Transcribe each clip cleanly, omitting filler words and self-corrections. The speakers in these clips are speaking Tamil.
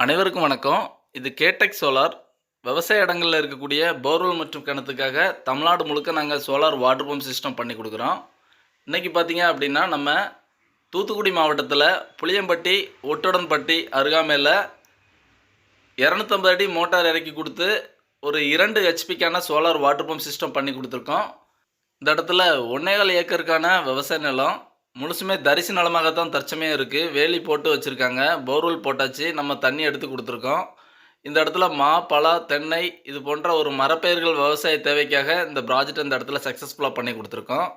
அனைவருக்கும் வணக்கம். இது கேடெக் சோலார். விவசாய இடங்கள்ல இருக்கக்கூடிய போர்வெல் மற்றும் கிணத்துக்காக தமிழ்நாடு முழுக்க நாங்கள் சோலார் வாட்டர் பம்ப் சிஸ்டம் பண்ணி கொடுக்குறோம். இன்றைக்கி பார்த்தீங்க அப்படின்னா நம்ம தூத்துக்குடி மாவட்டத்தில் புளியம்பட்டி ஒட்டுடன்பட்டி அருகாமையில் 250 அடி மோட்டார் இறக்கி கொடுத்து ஒரு 2 ஹெச்பிக்கான சோலார் வாட்டர் பம்ப் சிஸ்டம் பண்ணி கொடுத்துருக்கோம். இந்த இடத்துல 1.25 ஏக்கருக்கான விவசாய நிலம் முழுசுமே தரிசு நிலமாகத்தான் தற்சமயம் இருக்குது. வேலி போட்டு வச்சுருக்காங்க. போர்வெல் போட்டாச்சு. நம்ம தண்ணி எடுத்து கொடுத்துருக்கோம். இந்த இடத்துல மா, பலா, தென்னை இது போன்ற ஒரு மரப்பயிர்கள் விவசாய தேவைக்காக இந்த ப்ராஜெக்ட் இந்த இடத்துல சக்ஸஸ்ஃபுல்லாக பண்ணி கொடுத்துருக்கோம்.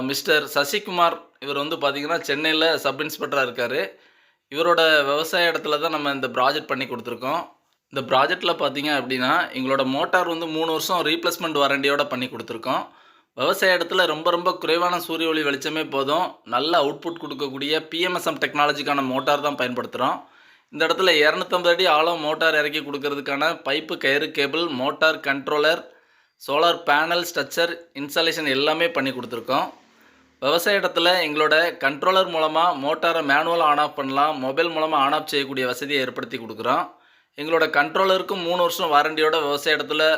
மிஸ்டர் சசிகுமார் இவர் பார்த்திங்கன்னா சென்னையில் சப் இன்ஸ்பெக்டராக இருக்கார். இவரோட விவசாய இடத்துல தான் நம்ம இந்த ப்ராஜெக்ட் பண்ணி கொடுத்துருக்கோம். இந்த ப்ராஜெக்டில் பார்த்திங்க அப்படின்னா எங்களோட மோட்டார் 3 வருஷம் ரீப்ளேஸ்மெண்ட் வாரண்டியோடு பண்ணி கொடுத்துருக்கோம். விவசாய இடத்துல ரொம்ப குறைவான சூரிய ஒளி வெளிச்சமே போதும், நல்ல அவுட்புட் கொடுக்கக்கூடிய பிஎம்எஸ்எம் டெக்னாலஜிக்கான மோட்டார் தான் பயன்படுத்துகிறோம். இந்த இடத்துல 250 அடி ஆழம் மோட்டார் இறக்கி கொடுக்கறதுக்கான பைப்பு, கயிறு, cable, motor controller, solar panel, structure, installation எல்லாமே பண்ணி கொடுத்துருக்கோம். விவசாய இடத்துல எங்களோட கண்ட்ரோலர் மூலமாக மோட்டாரை மேனுவலாக ஆன் ஆஃப் பண்ணலாம், மொபைல் மூலமாக ஆன் ஆஃப் செய்யக்கூடிய வசதியை ஏற்படுத்தி கொடுக்குறோம். எங்களோட கண்ட்ரோலருக்கும் 3 வருஷம் வாரண்டியோட விவசாய இடத்துல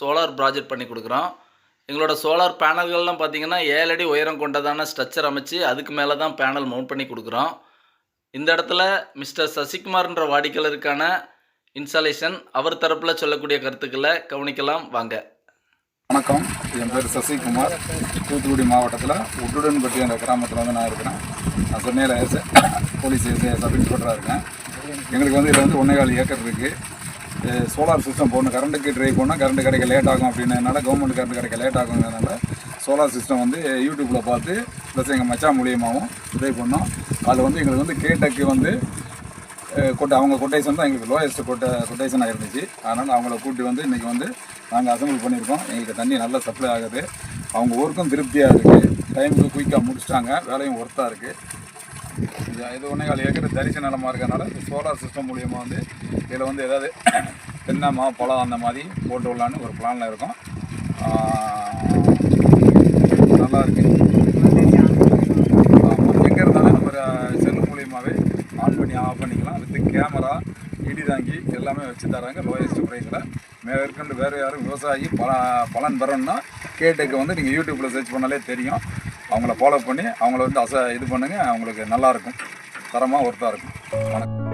சோலார் ப்ராஜெக்ட் பண்ணி கொடுக்குறோம். எங்களோட சோலார் பேனல்கள்லாம் பார்த்திங்கன்னா 7 அடி உயரம் கொண்டதான ஸ்ட்ரக்சர் அமைச்சு அதுக்கு மேலே தான் பேனல் மவுண்ட் பண்ணி கொடுக்குறோம். இந்த இடத்துல மிஸ்டர் சசிகுமார்ன்ற வாடிக்கையாளருக்கான இன்ஸ்டாலேஷன் அவர் தரப்பில் சொல்லக்கூடிய கருத்துக்களை கவனிக்கலாம் வாங்க. வணக்கம், என் பேர் சசிகுமார். தூத்துக்குடி மாவட்டத்தில் உட்டுடன்பட்டி என்ற கிராமத்தில் நான் இருக்கிறேன். நான் சென்னையில் போலீஸ் சப் இன்ஸ்பெக்டராக இருக்கேன். எங்களுக்கு இதில் 1.25 ஏக்கர் இருக்குது. சோலார் சிஸ்டம் போடணும். கரண்ட்டுக்கு ட்ரை பண்ணால் கரண்ட் கிடைக்க லேட் ஆகும் அப்படின்றதுனால, கவர்மெண்ட் கரண்ட் கிடைக்க லேட் ஆகுங்கிறதுனால சோலார் சிஸ்டம் யூடியூப்பில் பார்த்து ப்ளஸ் எங்கள் மச்சான் மூலியமாகவும் ட்ரை பண்ணோம். அதில் எங்களுக்கு கேடெக்கு அவங்க கொட்டேஷன் தான் எங்களுக்கு லோயஸ்ட் கொட்டேஷனாக இருந்துச்சு. அதனால் அவங்கள கூட்டி இன்றைக்கி நாங்கள் அசம்பிள் பண்ணியிருக்கோம். எங்களுக்கு தண்ணி நல்லா சப்ளை ஆகுது. அவங்க ஒர்க்கும் திருப்தியாக இருக்குது. டைமுக்கு குயிக்காக முடிச்சிட்டாங்க. வேலையும் ஒர்த்தாக இருக்குது. இது 1.25 ஏக்கர் தரிசு நிலமாக இருக்கிறதுனால இந்த சோலார் சிஸ்டம் மூலியமாக இதில் ஏதாவது தென்னை, மா, பழம் அந்த மாதிரி போட்டு விடலான்னு ஒரு பிளானில் இருக்கும். நல்லா இருக்குது. எங்கே இருந்தாலும் நம்ம செல்லு மூலியமாகவே ஆன் பண்ணி ஆஃப் பண்ணிக்கலாம். வித் கேமரா, இடி தாங்கி எல்லாமே வச்சு தராங்க லோயஸ்ட் ப்ரைஸில். மேற்கொண்டு வேறு யாரும் விவசாயி பலன் பெறணும்னா கேடெக்கு நீங்கள் யூடியூப்பில் சர்ச் பண்ணாலே தெரியும். அவங்கள ஃபாலோ பண்ணி அவங்கள இது பண்ணுங்கள். அவங்களுக்கு நல்லாயிருக்கும், தரமாக ஒர்த்தாக இருக்கும். வணக்கம்.